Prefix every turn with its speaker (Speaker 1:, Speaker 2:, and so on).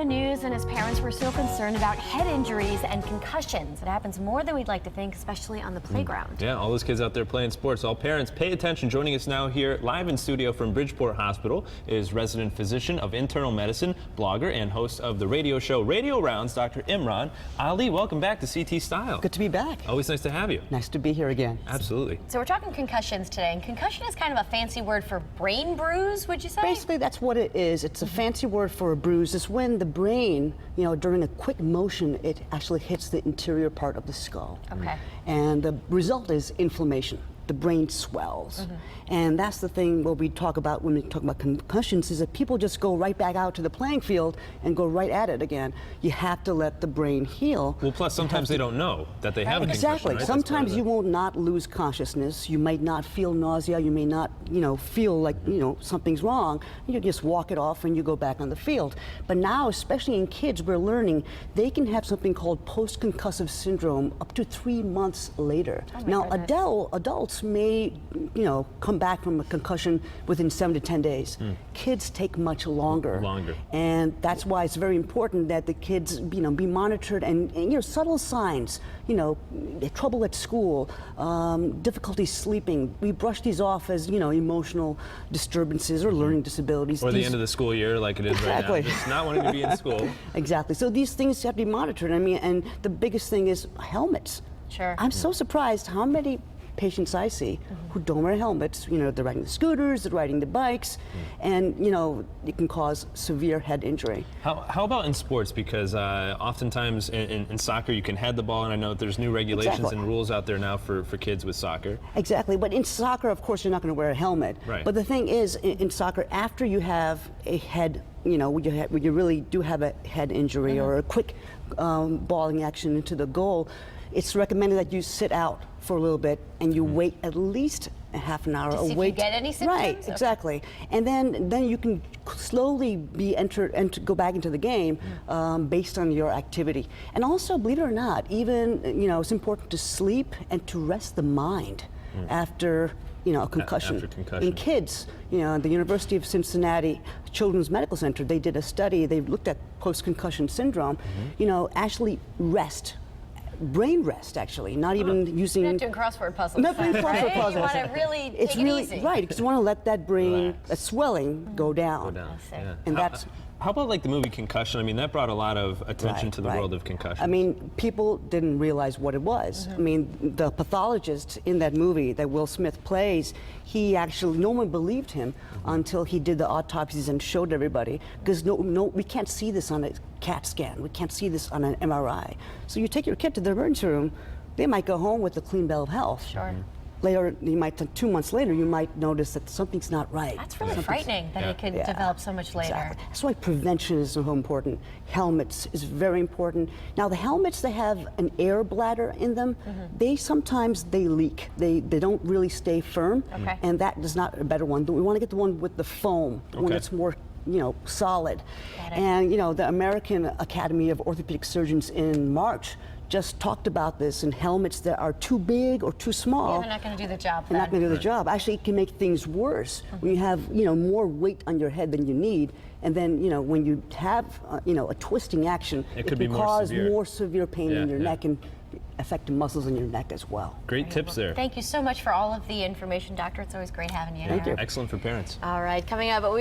Speaker 1: news, and as parents, we're so concerned about head injuries and concussions. It happens more than we'd like to think, especially on the playground.
Speaker 2: Yeah, all those kids out there playing sports. All parents, pay attention. Joining us now here live in studio from Bridgeport Hospital is resident physician of internal medicine, blogger, and host of the radio show Radio Rounds, Dr. Imran Ali. Welcome back to CT Style.
Speaker 3: Good to be back.
Speaker 2: Always nice to have you.
Speaker 3: Nice to be here again.
Speaker 2: Absolutely.
Speaker 1: So we're talking concussions today, and concussion is kind of a fancy word for brain bruise, would you say?
Speaker 3: Basically, that's what it is. It's a fancy word for a bruise. It's when the brain, during a quick motion, it actually hits the interior part of the skull.
Speaker 1: Okay.
Speaker 3: And the result is inflammation. The brain swells. And that's the thing what we talk about when we talk about concussions, is that people just go right back out to the playing field and go right at it again. You have to let the brain heal.
Speaker 2: Well, plus sometimes they don't know that they have a concussion.
Speaker 3: Exactly.
Speaker 2: Right?
Speaker 3: Sometimes you will not lose consciousness. You might not feel nausea. You may not, feel like, something's wrong. You just walk it off and you go back on the field. But now, especially in kids, we're learning they can have something called post-concussive syndrome up to 3 months later. Now, adults may, come back from a concussion within 7 to 10 days. Kids take much longer. And that's why it's very important that the kids, be monitored and subtle signs, trouble at school, difficulty sleeping. We brush these off as, emotional disturbances or learning disabilities.
Speaker 2: Or the end of the school year like it is right now. Just not wanting to be in school.
Speaker 3: Exactly. So these things have to be monitored. And the biggest thing is helmets.
Speaker 1: Sure.
Speaker 3: I'm so surprised how many patients I see who don't wear helmets. They're riding the scooters, they're riding the bikes, and it can cause severe head injury.
Speaker 2: How about in sports? Because oftentimes in soccer you can head the ball, and I know that there's new regulations and rules out there now for kids with soccer.
Speaker 3: Exactly, but in soccer, of course, you're not going to wear a helmet.
Speaker 2: Right.
Speaker 3: But the thing is, in soccer, after you have a head, when you really do have a head injury or a quick balling action into the goal, it's recommended that you sit out for a little bit and you wait at least a half an hour.
Speaker 1: To see if you get any symptoms?
Speaker 3: Right, exactly. And then you can slowly be go back into the game based on your activity. And also, believe it or not, even it's important to sleep and to rest the mind after a concussion.
Speaker 2: After concussion.
Speaker 3: In kids, the University of Cincinnati Children's Medical Center, they did a study. They looked at post-concussion syndrome. Actually brain rest, actually, not even using.
Speaker 1: You're not doing crossword puzzles.
Speaker 3: Not doing crossword puzzles.
Speaker 1: You want to really take it easy.
Speaker 3: Right, because you want to let that brain, that swelling, go down.
Speaker 2: Yeah.
Speaker 3: And that's.
Speaker 2: How about like the movie Concussion? I mean, that brought a lot of attention to the world of concussion.
Speaker 3: I mean, people didn't realize what it was. I mean, the pathologist in that movie that Will Smith plays, he actually, no one believed him until he did the autopsies and showed everybody. Because we can't see this on a CAT scan. We can't see this on an MRI. So you take your kid to the emergency room, they might go home with a clean bill of health.
Speaker 1: Sure.
Speaker 3: Later, 2 months later, you might notice that something's not right.
Speaker 1: That's really frightening that it could develop so much later.
Speaker 3: Exactly. That's why prevention is so important. Helmets is very important. Now, the helmets, they have an air bladder in them. Sometimes they leak. They don't really stay firm, and that is not a better one. We want to get the one with the foam, one that's more solid. And the American Academy of Orthopedic Surgeons in March just talked about this, and helmets that are too big or too small.
Speaker 1: Yeah, they're not going to do the job.
Speaker 3: They're not going to do the job. Actually, it can make things worse when you have more weight on your head than you need, and then when you have a twisting action, it can cause more severe pain in your neck and affect the muscles in your neck as well.
Speaker 2: Great tips there.
Speaker 1: Thank you so much for all of the information, Doctor. It's always great having you.
Speaker 3: Thank you.
Speaker 2: Excellent for parents.
Speaker 1: All right, coming up, but we